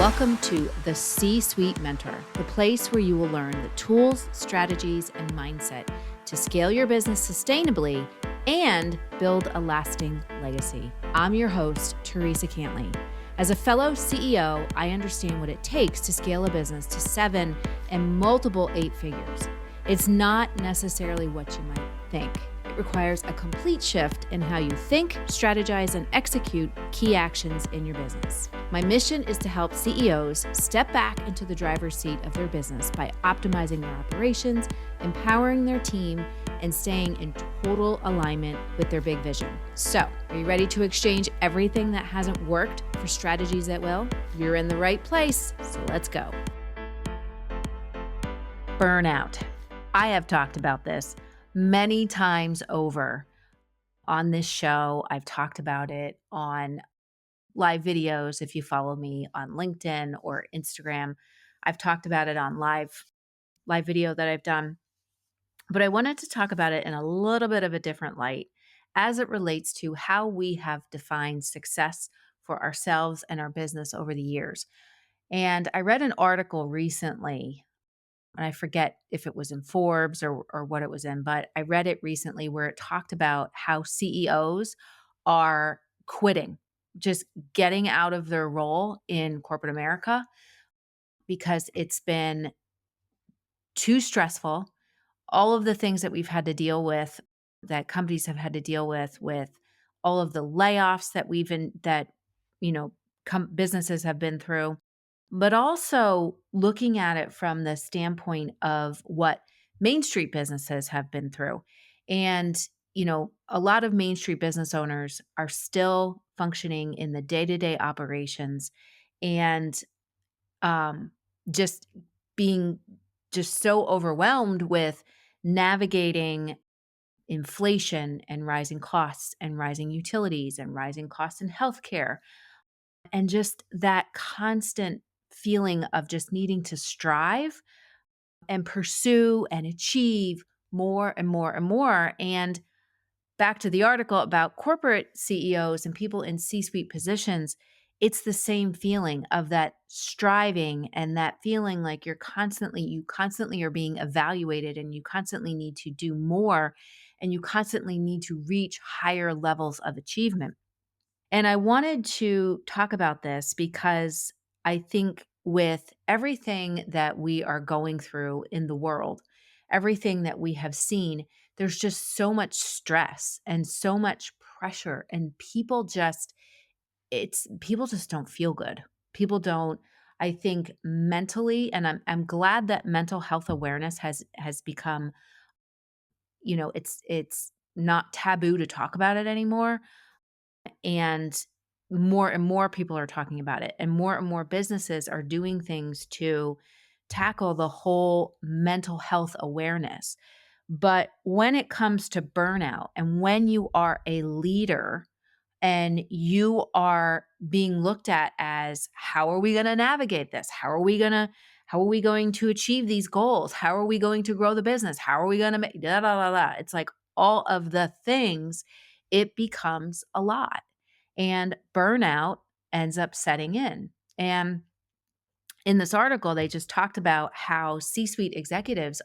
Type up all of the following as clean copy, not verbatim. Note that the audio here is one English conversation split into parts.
Welcome to the C-Suite Mentor, the place where you will learn the tools, strategies, and mindset to scale your business sustainably and build a lasting legacy. I'm your host, Theresa Cantley. As a fellow CEO, I understand what it takes to scale a business to 7 and multiple 8 figures. It's not necessarily what you might think. It requires a complete shift in how you think, strategize, and execute key actions in your business. My mission is to help CEOs step back into the driver's seat of their business by optimizing their operations, empowering their team, and staying in total alignment with their big vision. So, are you ready to exchange everything that hasn't worked for strategies that will? You're in the right place, so let's go. Burnout. I have talked about this many times over on this show. I've talked about it on live videos. If you follow me on LinkedIn or Instagram, I've talked about it on live video that I've done. But I wanted to talk about it in a little bit of a different light as it relates to how we have defined success for ourselves and our business over the years. And I read an article recently, and I forget if it was in Forbes or what it was in, but I read it recently where it talked about how CEOs are quitting, just getting out of their role in corporate America because it's been too stressful. All of the things that we've had to deal with, that companies have had to deal with all of the layoffs that businesses have been through, but also looking at it from the standpoint of what Main Street businesses have been through. And, a lot of Main Street business owners are still functioning in the day-to-day operations and just being just so overwhelmed with navigating inflation and rising costs and rising utilities and rising costs in healthcare, and just that constant feeling of just needing to strive and pursue and achieve more and more and more. And back to the article about corporate CEOs and people in C-suite positions, it's the same feeling of that striving and that feeling like you constantly are being evaluated, and you constantly need to do more, and you constantly need to reach higher levels of achievement. And I wanted to talk about this because I think with everything that we are going through in the world, everything that we have seen, there's just so much stress and so much pressure, and people just don't feel good. People don't, I think, mentally, and I'm glad that mental health awareness has become, it's not taboo to talk about it anymore. And more people are talking about it, and more businesses are doing things to tackle the whole mental health awareness. But when it comes to burnout, and when you are a leader and you are being looked at as, how are we going to navigate this? How are we going to achieve these goals? How are we going to grow the business? How are we going to make da da da da? It's like all of the things, it becomes a lot. And burnout ends up setting in. And in this article, they just talked about how C-suite executives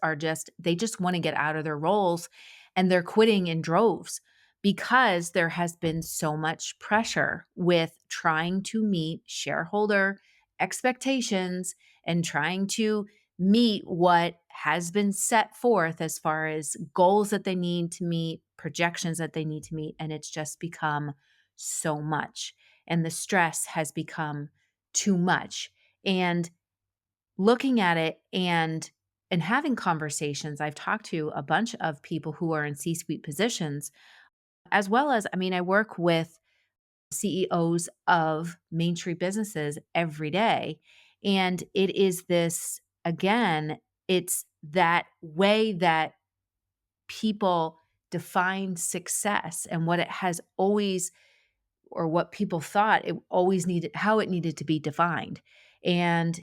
they just want to get out of their roles, and they're quitting in droves because there has been so much pressure with trying to meet shareholder expectations and trying to meet what has been set forth as far as goals that they need to meet, projections that they need to meet. And it's just become so much. And the stress has become too much. And looking at it and having conversations, I've talked to a bunch of people who are in C-suite positions, as well as, I work with CEOs of Main Street businesses every day. And it is this, again, it's that way that people define success and what it has always, or what people thought it always needed, how it needed to be defined. And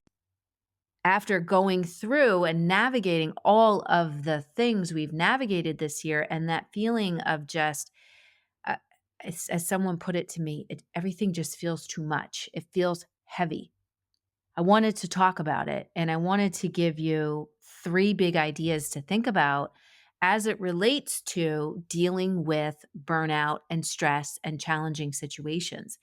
after going through and navigating all of the things we've navigated this year, and that feeling of just, uh, as someone put it to me, everything just feels too much. It feels heavy. I wanted to talk about it, and I wanted to give you 3 big ideas to think about as it relates to dealing with burnout and stress and challenging situations.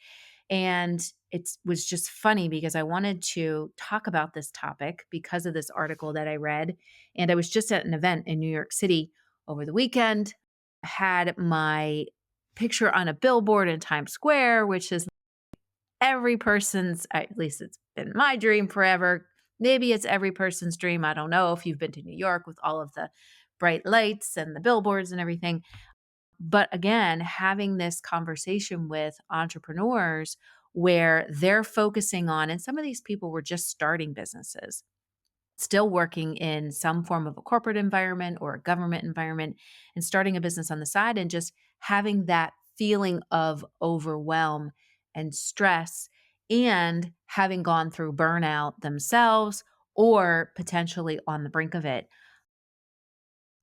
And it was just funny because I wanted to talk about this topic because of this article that I read. And I was just at an event in New York City over the weekend, had my picture on a billboard in Times Square, which is every person's, at least it's been my dream forever. Maybe it's every person's dream. I don't know if you've been to New York with all of the bright lights and the billboards and everything. But again, having this conversation with entrepreneurs where they're focusing on, and some of these people were just starting businesses, still working in some form of a corporate environment or a government environment, and starting a business on the side and just having that feeling of overwhelm and stress, and having gone through burnout themselves or potentially on the brink of it.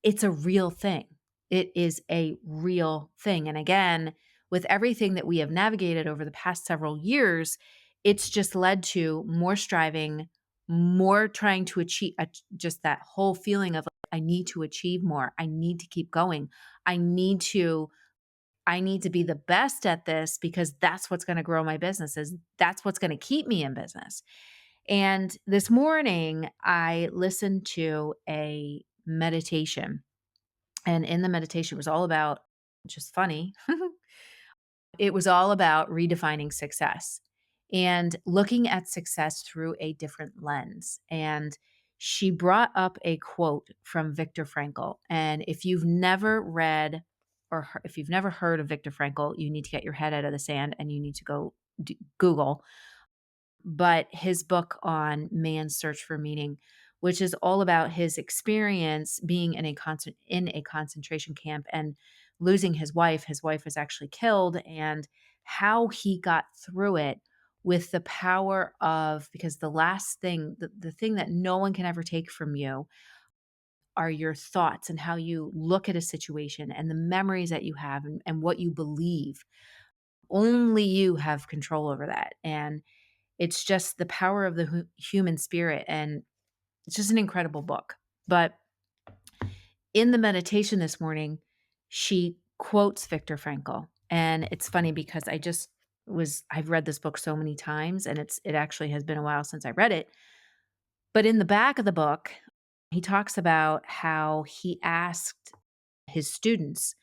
It's a real thing. It is a real thing. And again, with everything that we have navigated over the past several years, it's just led to more striving, more trying to achieve, just that whole feeling of I need to achieve more. I need to keep going. I need to I need to be the best at this because that's what's going to grow my business. Is That's what's going to keep me in business. And this morning I listened to a meditation, and in the meditation, it was all about, which is funny, it was all about redefining success and looking at success through a different lens. And she brought up a quote from Viktor Frankl. And if you've never read or if you've never heard of Viktor Frankl, you need to get your head out of the sand and you need to go Google, but his book on man's search for meaning, which is all about his experience being in a concentration camp and losing his wife. His wife was actually killed, and how he got through it with the power of, because the last thing, the thing that no one can ever take from you are your thoughts and how you look at a situation and the memories that you have, and what you believe. Only you have control over that. And it's just the power of the human spirit, and it's just an incredible book. But in the meditation this morning, she quotes Viktor Frankl, and it's funny because I've read this book so many times, and it actually has been a while since I read it. But in the back of the book, he talks about how he asked his students,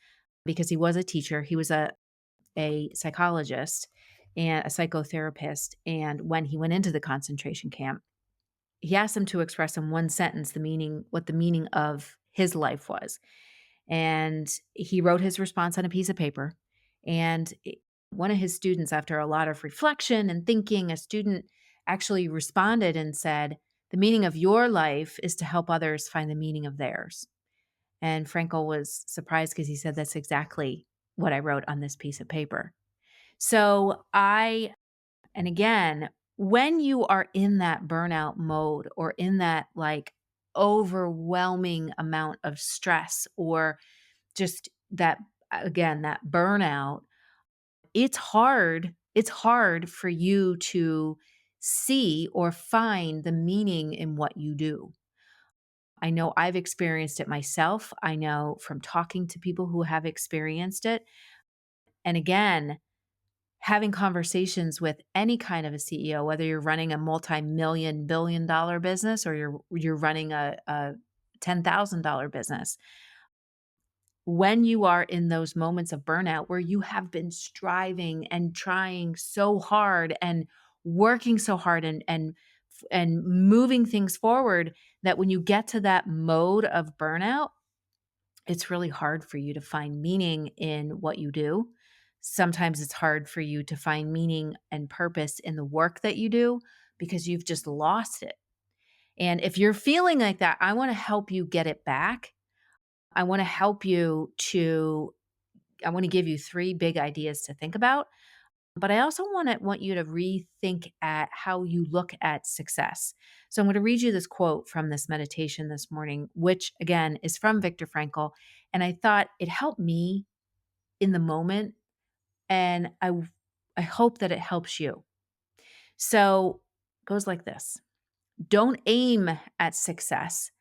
because he was a teacher, he was a psychologist and a psychotherapist, and when he went into the concentration camp, he asked them to express in one sentence what the meaning of his life was. And he wrote his response on a piece of paper. And one of his students, after a lot of reflection and thinking, a student actually responded and said, "The meaning of your life is to help others find the meaning of theirs." And Frankel was surprised because he said, "That's exactly what I wrote on this piece of paper." So and again, when you are in that burnout mode or in that like overwhelming amount of stress, or just that, again, that burnout, it's hard. It's hard for you to see or find the meaning in what you do. I know I've experienced it myself. I know from talking to people who have experienced it. And again, having conversations with any kind of a CEO, whether you're running a multi-million billion dollar business or you're running a $10,000 business, when you are in those moments of burnout where you have been striving and trying so hard and working so hard and moving things forward, that when you get to that mode of burnout, it's really hard for you to find meaning in what you do. Sometimes it's hard for you to find meaning and purpose in the work that you do because you've just lost it. And if you're feeling like that, I want to help you get it back. I want to help you to I want to give you 3 big ideas to think about, but I also want you to rethink at how you look at success. So I'm going to read you this quote from this meditation this morning, which again is from Viktor Frankl, and I thought it helped me in the moment, and I hope that it helps you. So It goes like this. Don't aim at success.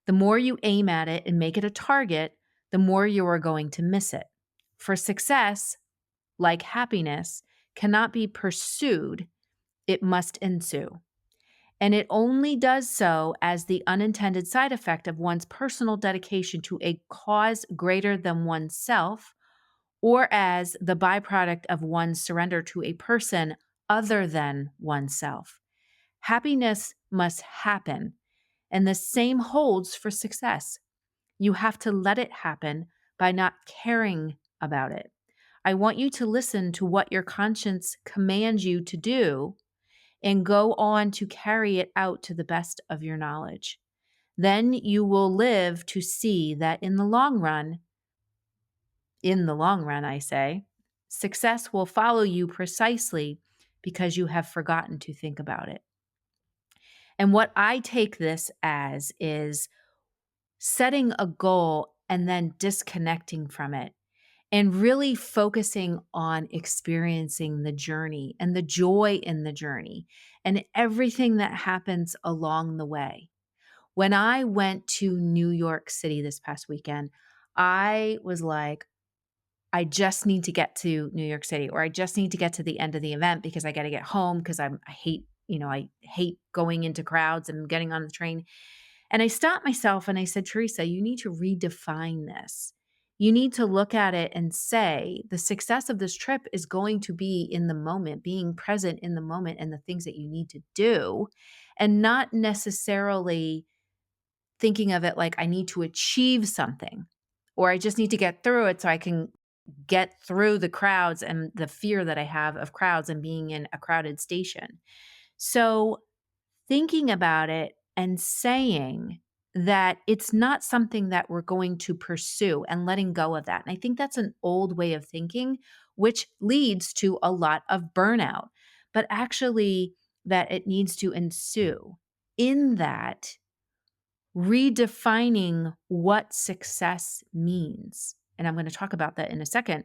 The more you aim at it and make it a target, the more you are going to miss it. For success, like happiness, cannot be pursued, it must ensue. And it only does so as the unintended side effect of one's personal dedication to a cause greater than oneself, or as the byproduct of one's surrender to a person other than oneself. Happiness must happen, and the same holds for success. You have to let it happen by not caring about it. I want you to listen to what your conscience commands you to do and go on to carry it out to the best of your knowledge. Then you will live to see that in the long run, I say, success will follow you precisely because you have forgotten to think about it. And what I take this as is setting a goal and then disconnecting from it and really focusing on experiencing the journey and the joy in the journey and everything that happens along the way. When I went to New York City this past weekend, I was like, I just need to get to New York City, or I just need to get to the end of the event because I got to get home because I hate, I hate going into crowds and getting on the train. And I stopped myself and I said, Theresa, you need to redefine this. You need to look at it and say the success of this trip is going to be in the moment, being present in the moment and the things that you need to do, and not necessarily thinking of it like I need to achieve something or I just need to get through it so I can get through the crowds and the fear that I have of crowds and being in a crowded station. So, thinking about it and saying that it's not something that we're going to pursue and letting go of that. And I think that's an old way of thinking, which leads to a lot of burnout, but actually that it needs to ensue in that redefining what success means. And I'm going to talk about that in a second.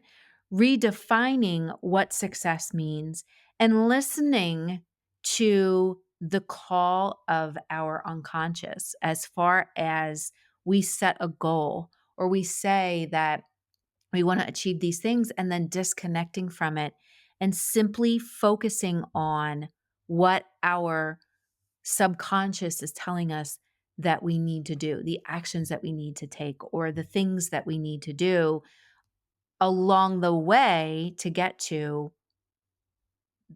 Redefining what success means and listening to the call of our unconscious as far as we set a goal or we say that we want to achieve these things and then disconnecting from it and simply focusing on what our subconscious is telling us that we need to do, the actions that we need to take, or the things that we need to do along the way to get to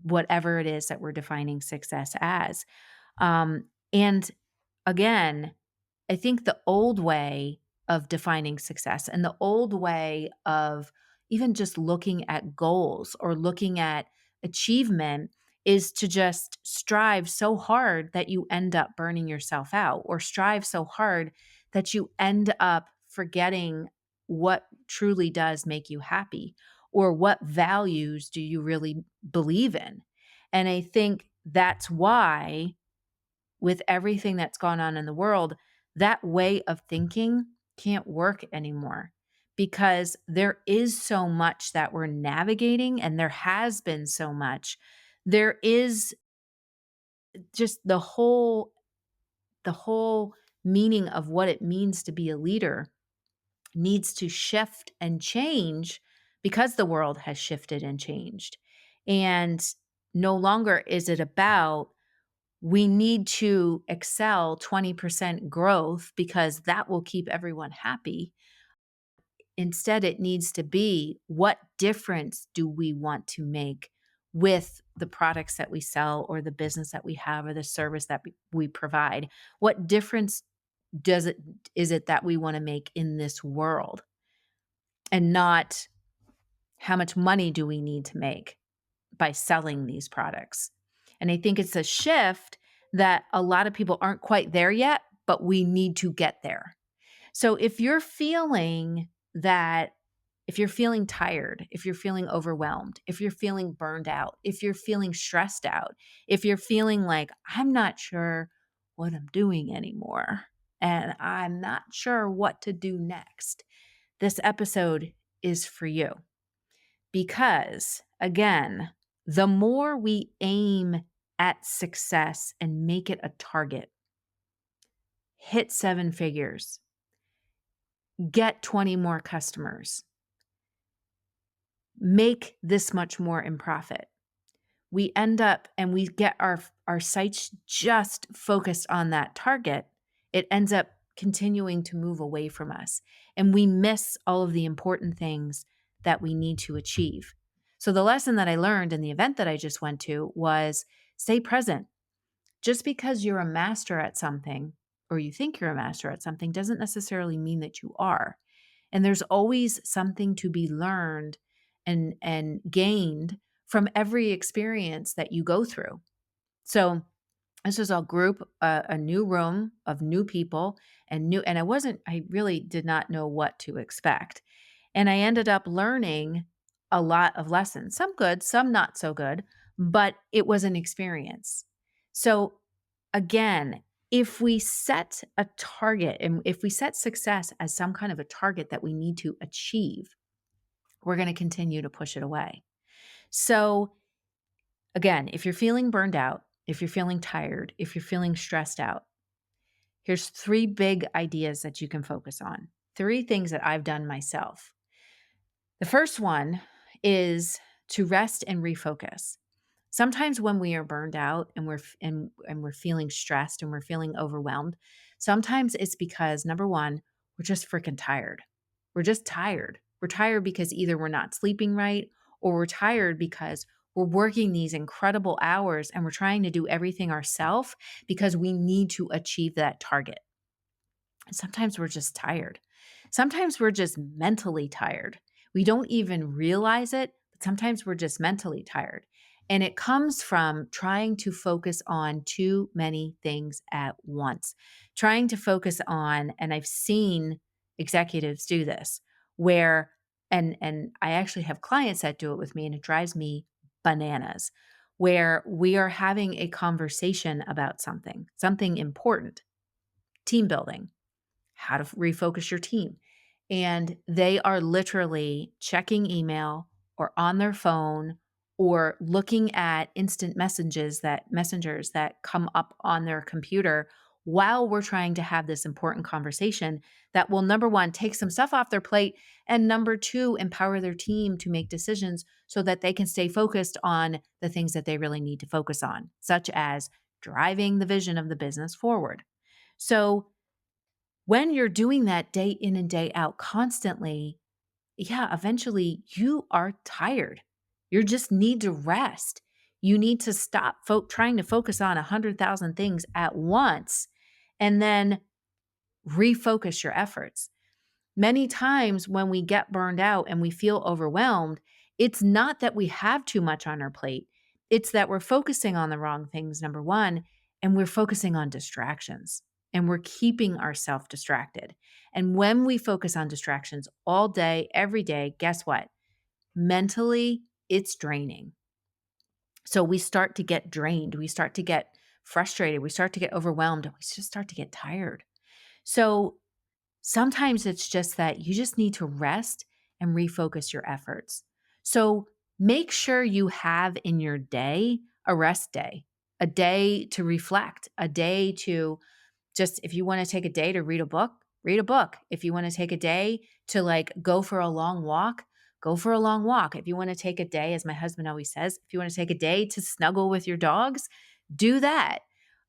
whatever it is that we're defining success as. And again, I think the old way of defining success and the old way of even just looking at goals or looking at achievement is to just strive so hard that you end up burning yourself out, or strive so hard that you end up forgetting what truly does make you happy, or what values do you really believe in. And I think that's why, with everything that's gone on in the world, that way of thinking can't work anymore because there is so much that we're navigating and there has been so much. There is just the whole meaning of what it means to be a leader needs to shift and change because the world has shifted and changed. And no longer is it about we need to excel 20% growth because that will keep everyone happy. Instead, it needs to be what difference do we want to make with the products that we sell or the business that we have or the service that we provide? What difference does it is it that we want to make in this world, and not how much money do we need to make by selling these products? And I think it's a shift that a lot of people aren't quite there yet, but we need to get there. So if you're feeling tired, if you're feeling overwhelmed, if you're feeling burned out, if you're feeling stressed out, if you're feeling like, I'm not sure what I'm doing anymore, and I'm not sure what to do next, this episode is for you. Because again, the more we aim at success and make it a target. Hit 7 figures, get 20 more customers, make this much more in profit. We end up and we get our sights just focused on that target. It ends up continuing to move away from us, and we miss all of the important things that we need to achieve. So the lesson that I learned in the event that I just went to was stay present. Just because you're a master at something or you think you're a master at something doesn't necessarily mean that you are. And there's always something to be learned and gained from every experience that you go through. So this was a group, a new room of new people and I really did not know what to expect. And I ended up learning a lot of lessons, some good, some not so good, but it was an experience. So again, if we set a target and if we set success as some kind of a target that we need to achieve, we're going to continue to push it away. So again, if you're feeling burned out, if you're feeling tired, if you're feeling stressed out, here's 3 big ideas that you can focus on. 3 things that I've done myself. The first one is to rest and refocus. Sometimes when we are burned out and we're feeling stressed and we're feeling overwhelmed, sometimes it's because number 1, we're just freaking tired. We're just tired. We're tired because either we're not sleeping right or we're tired because we're working these incredible hours and we're trying to do everything ourselves because we need to achieve that target. And sometimes we're just tired. Sometimes we're just mentally tired. We don't even realize it, but sometimes we're just mentally tired. And it comes from trying to focus on too many things at once. Trying to focus on, and I've seen executives do this, where and I actually have clients that do it with me and it drives me bananas, where we are having a conversation about something important, team building, how to refocus your team. And they are literally checking email or on their phone or looking at instant messengers that come up on their computer while we're trying to have this important conversation that will, number 1, take some stuff off their plate, and number 2, empower their team to make decisions so that they can stay focused on the things that they really need to focus on, such as driving the vision of the business forward. So when you're doing that day in and day out constantly, yeah, eventually you are tired. You just need to rest. You need to stop trying to focus on 100,000 things at once and then refocus your efforts. Many times when we get burned out and we feel overwhelmed, it's not that we have too much on our plate. It's that we're focusing on the wrong things, number 1, and we're focusing on distractions and we're keeping ourselves distracted. And when we focus on distractions all day, every day, guess what? Mentally, it's draining. So we start to get drained. We start to get frustrated. We start to get overwhelmed. We just start to get tired. So sometimes it's just that you just need to rest and refocus your efforts. So make sure you have in your day a rest day, a day to reflect, a day to just, if you want to take a day to read a book, read a book. If you want to take a day to like go for a long walk, go for a long walk. If you want to take a day, as my husband always says, if you want to take a day to snuggle with your dogs, do that.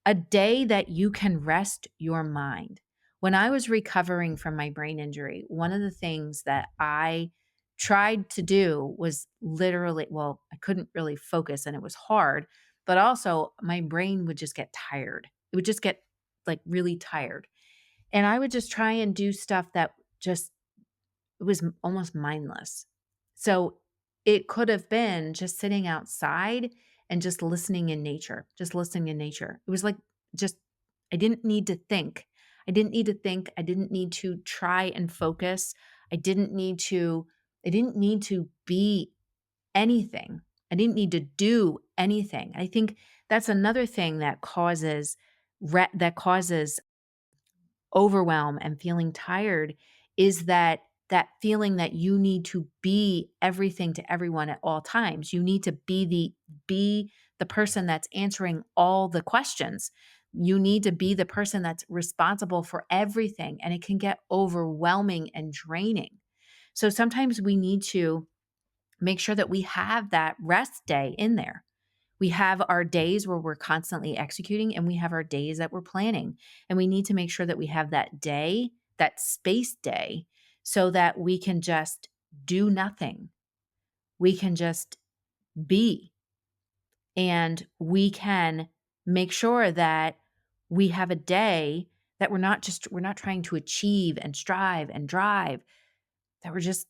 A day that you can rest your mind. When I was recovering from my brain injury, one of the things that I tried to do was literally, well, I couldn't really focus and it was hard, but also my brain would just get tired. It would just get like really tired. And I would just try and do stuff that just it was almost mindless. So it could have been just sitting outside and just listening in nature, just listening in nature. It was like just, I didn't need to think. I didn't need to think. I didn't need to try and focus. I didn't need to, I didn't need to be anything. I didn't need to do anything. I think that's another thing that causes overwhelm and feeling tired is that that feeling that you need to be everything to everyone at all times. You need to be the person that's answering all the questions. You need to be the person that's responsible for everything, and it can get overwhelming and draining. So sometimes we need to make sure that we have that rest day in there. We have our days where we're constantly executing, and we have our days that we're planning. And we need to make sure that we have that day, that space day, so that we can just do nothing. We can just be, and we can make sure that we have a day that we're not trying to achieve and strive and drive, that we're just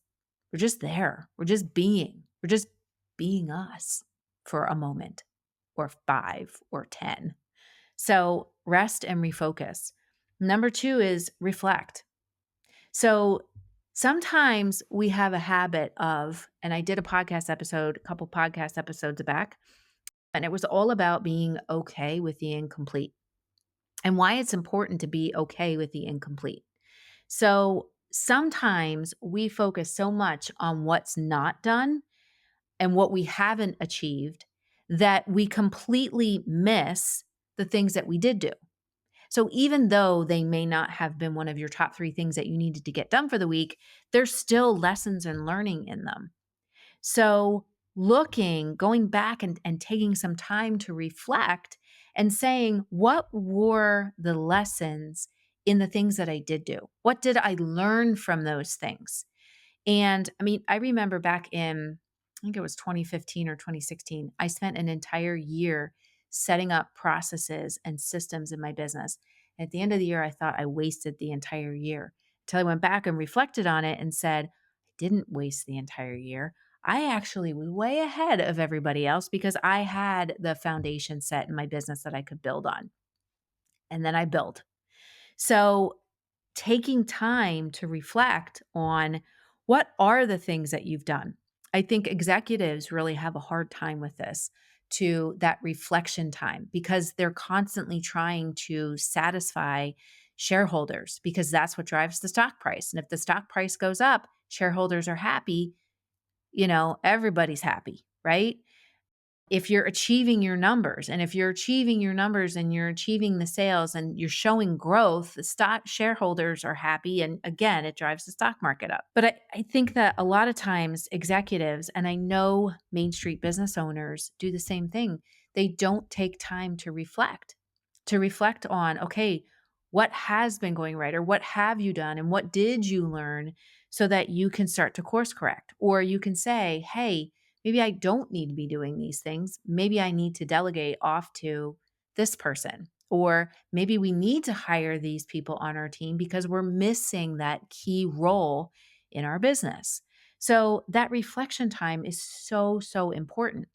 there. We're just being. We're just being us for a moment or 5 or 10. So rest and refocus. Number 2 is reflect. So sometimes we have a habit of, and I did a couple podcast episodes back, and it was all about being okay with the incomplete and why it's important to be okay with the incomplete. So sometimes we focus so much on what's not done and what we haven't achieved that we completely miss the things that we did do. So even though they may not have been one of your top 3 things that you needed to get done for the week, there's still lessons and learning in them. So going back and taking some time to reflect and saying, what were the lessons in the things that I did do? What did I learn from those things? And I mean, I remember back in, I think it was 2015 or 2016, I spent an entire year setting up processes and systems in my business. At the end of the year, I thought I wasted the entire year until I went back and reflected on it and said, I didn't waste the entire year. I actually was way ahead of everybody else because I had the foundation set in my business that I could build on. And then I built. So taking time to reflect on what are the things that you've done. I think executives really have a hard time with this, to that reflection time, because they're constantly trying to satisfy shareholders because that's what drives the stock price. And if the stock price goes up, shareholders are happy, everybody's happy, right? If you're achieving your numbers, and if you're achieving your numbers and you're achieving the sales and you're showing growth, the stock shareholders are happy. And again, it drives the stock market up. But I think that a lot of times executives, and I know Main Street business owners do the same thing, they don't take time to reflect on, okay, what has been going right, or what have you done, and what did you learn, so that you can start to course correct. Or you can say, hey, maybe I don't need to be doing these things. Maybe I need to delegate off to this person. Or maybe we need to hire these people on our team because we're missing that key role in our business. So that reflection time is so, so important.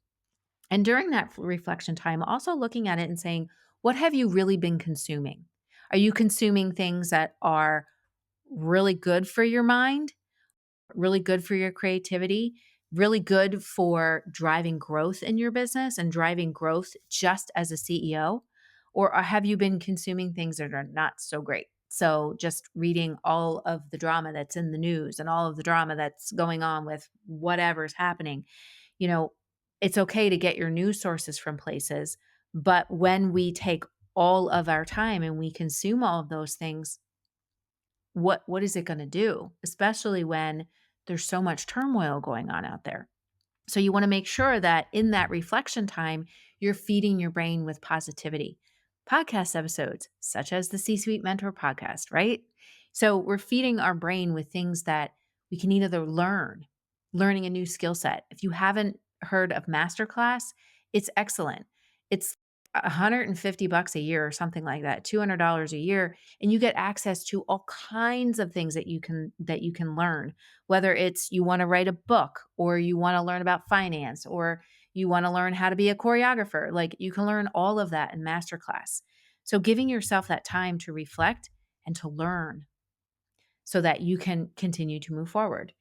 And during that reflection time, also looking at it and saying, what have you really been consuming? Are you consuming things that are really good for your mind, really good for your creativity, really good for driving growth in your business and driving growth just as a CEO? Or have you been consuming things that are not so great? So just reading all of the drama that's in the news and all of the drama that's going on with whatever's happening. You know, it's okay to get your news sources from places, but when we take all of our time and we consume all of those things, what is it going to do, especially when there's so much turmoil going on out there? So you want to make sure that in that reflection time, you're feeding your brain with positivity. Podcast episodes, such as the C-Suite Mentor podcast, right? So we're feeding our brain with things that we can either learning a new skill set. If you haven't heard of Masterclass, it's excellent. It's $150 a year or something like that, $200 a year, and you get access to all kinds of things that you can learn, whether it's you want to write a book, or you want to learn about finance, or you want to learn how to be a choreographer. Like, you can learn all of that in Masterclass. So giving yourself that time to reflect and to learn so that you can continue to move forward.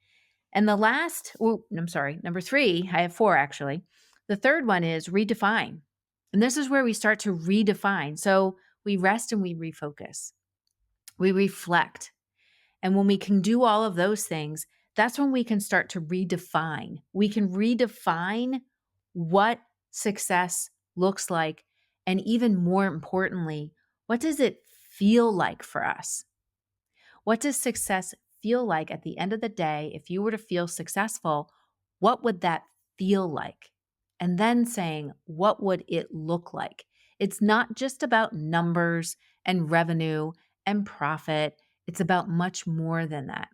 And the last, oh, I'm sorry, number 3, I have 4 actually. The third one is redefine. And this is where we start to redefine. So we rest and we refocus. We reflect. And when we can do all of those things, that's when we can start to redefine. We can redefine what success looks like. And even more importantly, what does it feel like for us? What does success feel like at the end of the day? If you were to feel successful, what would that feel like? And then saying, what would it look like? It's not just about numbers and revenue and profit. It's about much more than that.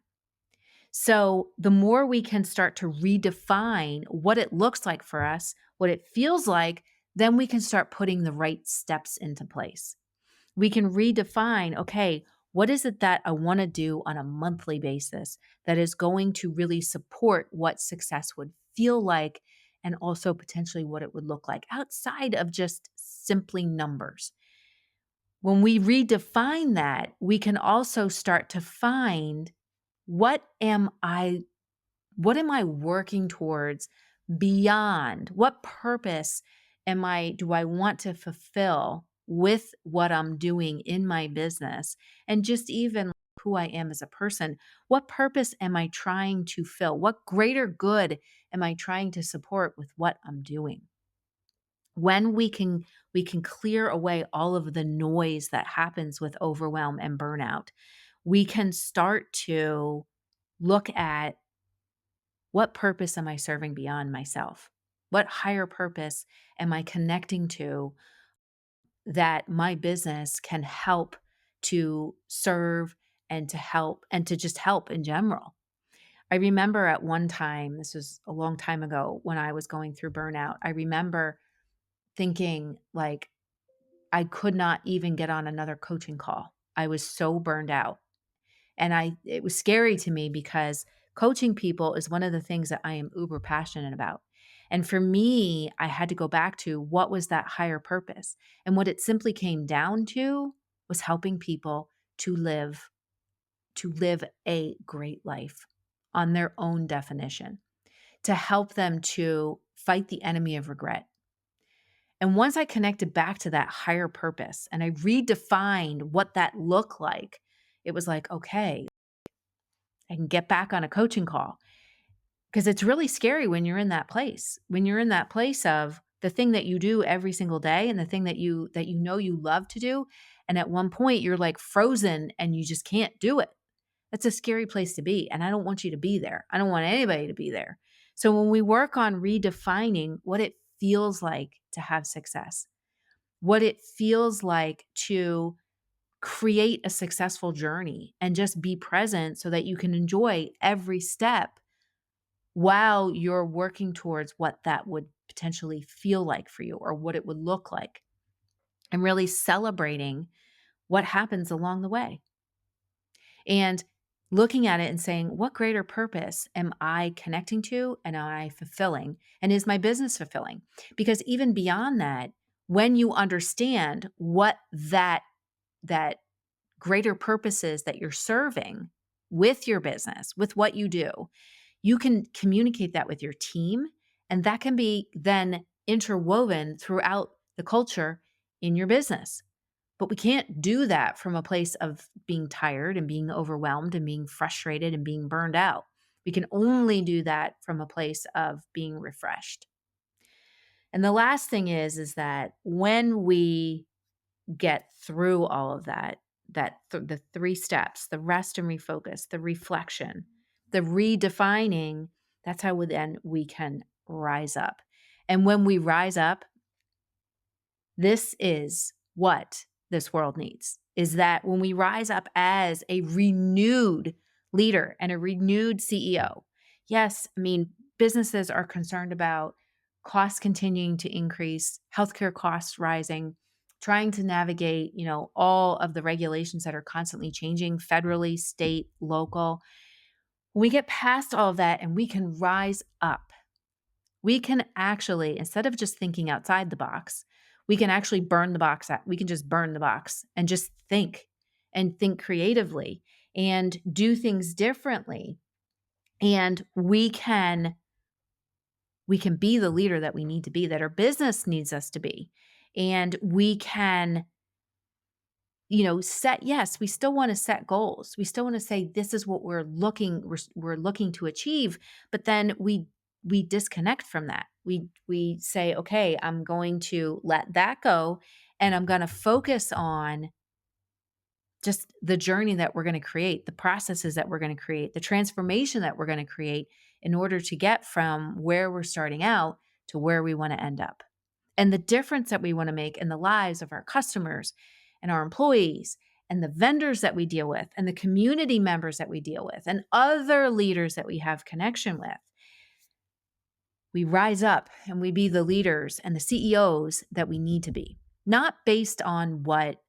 So, the more we can start to redefine what it looks like for us, what it feels like, then we can start putting the right steps into place. We can redefine, okay, what is it that I want to do on a monthly basis that is going to really support what success would feel like and also potentially what it would look like outside of just simply numbers. When we redefine that, we can also start to find what am I what am I working towards beyond? What purpose do I want to fulfill with what I'm doing in my business? And just even who I am as a person, what purpose am I trying to fill? What greater good am I trying to support with what I'm doing? When we can clear away all of the noise that happens with overwhelm and burnout, we can start to look at what purpose am I serving beyond myself? What higher purpose am I connecting to that my business can help to serve and to help and to just help in general? I remember at one time, this was a long time ago when I was going through burnout, I remember thinking like I could not even get on another coaching call. I was so burned out. And it was scary to me because coaching people is one of the things that I am uber passionate about. And for me, I had to go back to what was that higher purpose? And what it simply came down to was helping people to live a great life on their own definition, to help them to fight the enemy of regret. And once I connected back to that higher purpose and I redefined what that looked like, it was like, okay, I can get back on a coaching call because it's really scary when you're in that place. When you're in that place of the thing that you do every single day and the thing that you know you love to do, and at one point you're like frozen and you just can't do it. That's a scary place to be, and I don't want you to be there. I don't want anybody to be there. So when we work on redefining what it feels like to have success, what it feels like to create a successful journey and just be present so that you can enjoy every step while you're working towards what that would potentially feel like for you or what it would look like, and really celebrating what happens along the way and looking at it and saying, what greater purpose am I connecting to and am I fulfilling? And is my business fulfilling? Because even beyond that, when you understand what that greater purposes that you're serving with your business, with what you do, you can communicate that with your team. And that can be then interwoven throughout the culture in your business. But we can't do that from a place of being tired and being overwhelmed and being frustrated and being burned out. We can only do that from a place of being refreshed. And the last thing is that when we get through all of the three steps, the rest and refocus, the reflection, the redefining, that's how we can rise up. And when we rise up, this is what this world needs, is that when we rise up as a renewed leader and a renewed CEO, yes, I mean, businesses are concerned about costs continuing to increase, healthcare costs rising, trying to navigate, all of the regulations that are constantly changing federally, state, local. When we get past all of that and we can rise up, we can actually, instead of just thinking outside the box, we can actually burn the box out. We can just burn the box and just think and think creatively and do things differently. And we can be the leader that we need to be, that our business needs us to be. And we can yes, we still want to set goals. We still want to say this is what we're looking to achieve, but then we disconnect from that. We say, okay, I'm going to let that go and I'm going to focus on just the journey that we're going to create, the processes that we're going to create, the transformation that we're going to create in order to get from where we're starting out to where we want to end up. And the difference that we want to make in the lives of our customers and our employees and the vendors that we deal with and the community members that we deal with and other leaders that we have connection with. We rise up and we be the leaders and the CEOs that we need to be, not based on what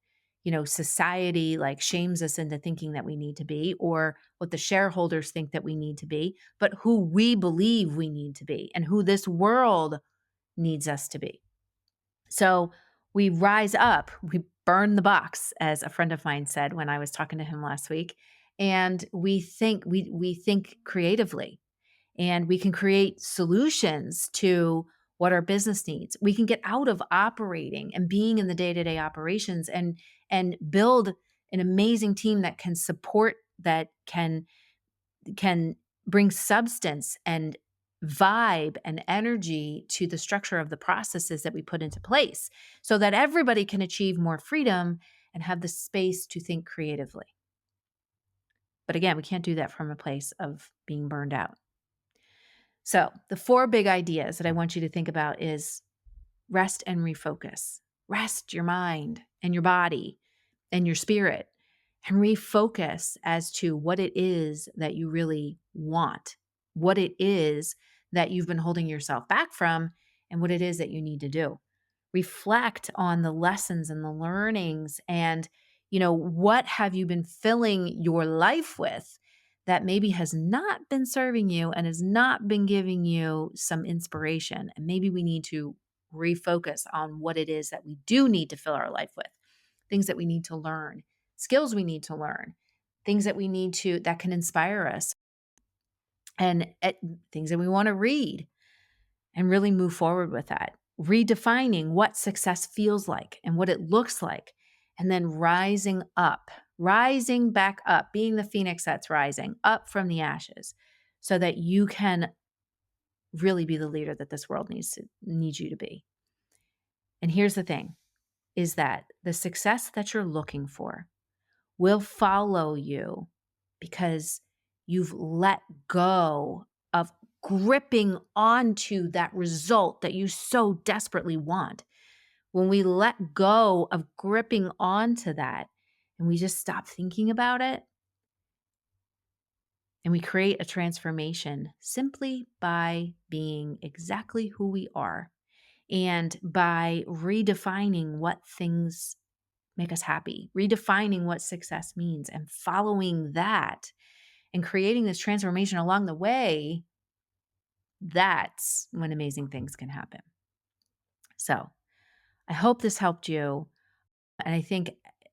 society like shames us into thinking that we need to be, or what the shareholders think that we need to be, but who we believe we need to be and who this world needs us to be. So we rise up, we burn the box, as a friend of mine said when I was talking to him last week, and we think creatively, and we can create solutions to what our business needs. We can get out of operating and being in the day-to-day operations and build an amazing team that can support, that can bring substance and vibe and energy to the structure of the processes that we put into place so that everybody can achieve more freedom and have the space to think creatively. But again, we can't do that from a place of being burned out. So the 4 big ideas that I want you to think about is rest and refocus. Rest your mind and your body and your spirit and refocus as to what it is that you really want, what it is that you've been holding yourself back from, and what it is that you need to do. Reflect on the lessons and the learnings and, what have you been filling your life with that maybe has not been serving you and has not been giving you some inspiration. And maybe we need to refocus on what it is that we do need to fill our life with, things that we need to learn, skills we need to learn, things that can inspire us, and things that we want to read and really move forward with that. Redefining what success feels like and what it looks like, and then rising back up, being the phoenix that's rising up from the ashes so that you can really be the leader that this world needs you to be. And here's the thing, is that the success that you're looking for will follow you because you've let go of gripping onto that result that you so desperately want. When we let go of gripping onto that and we just stop thinking about it, and we create a transformation simply by being exactly who we are and by redefining what things make us happy, redefining what success means and following that and creating this transformation along the way, that's when amazing things can happen. So I hope this helped you. And I think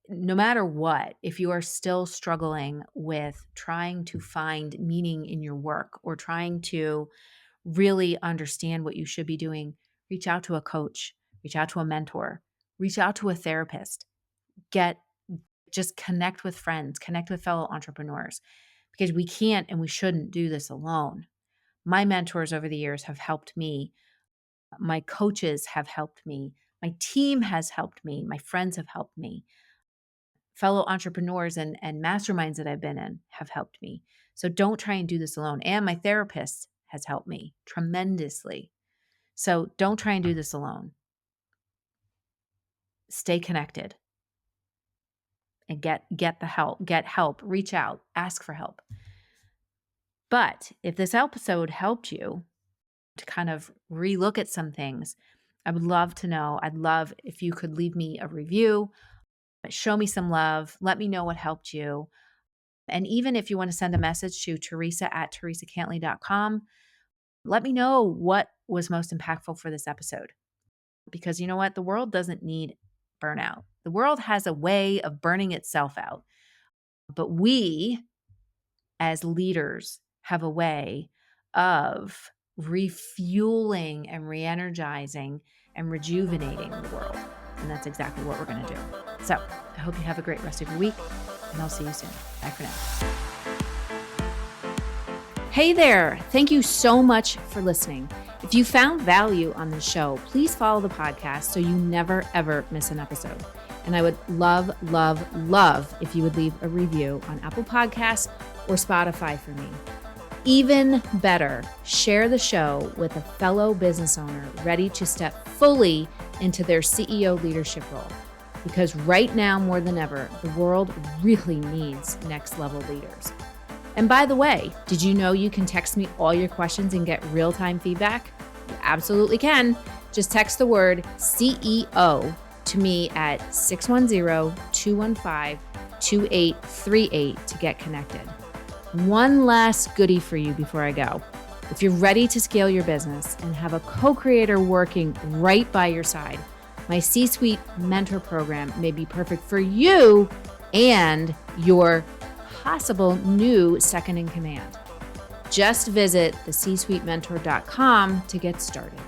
no matter what, if you are still struggling with trying to find meaning in your work or trying to really understand what you should be doing, reach out to a coach, reach out to a mentor, reach out to a therapist, just connect with friends, connect with fellow entrepreneurs, because we can't and we shouldn't do this alone. My mentors over the years have helped me. My coaches have helped me. My team has helped me. My friends have helped me. Fellow entrepreneurs and masterminds that I've been in have helped me. So don't try and do this alone. And my therapist has helped me tremendously. So don't try and do this alone. Stay connected and get help, reach out, ask for help. But if this episode helped you to kind of relook at some things, I would love to know. I'd love if you could leave me a review, show me some love, let me know what helped you. And even if you want to send a message to Theresa@theresacantley.com, let me know what was most impactful for this episode. Because you know what? The world doesn't need burnout. The world has a way of burning itself out. But we, as leaders, have a way of refueling and re-energizing and rejuvenating the world. And that's exactly what we're going to do. So I hope you have a great rest of your week, and I'll see you soon. Bye for now. Hey there. Thank you so much for listening. If you found value on this show, please follow the podcast so you never, ever miss an episode. And I would love, love, love if you would leave a review on Apple Podcasts or Spotify for me. Even better, share the show with a fellow business owner ready to step fully into their CEO leadership role. Because right now, more than ever, the world really needs next level leaders. And by the way, did you know you can text me all your questions and get real-time feedback? You absolutely can. Just text the word CEO to me at 610-215-2838 to get connected. One last goodie for you before I go. If you're ready to scale your business and have a co-creator working right by your side, my C-Suite Mentor Program may be perfect for you and your possible new second in command. Just visit thecsuitementor.com to get started.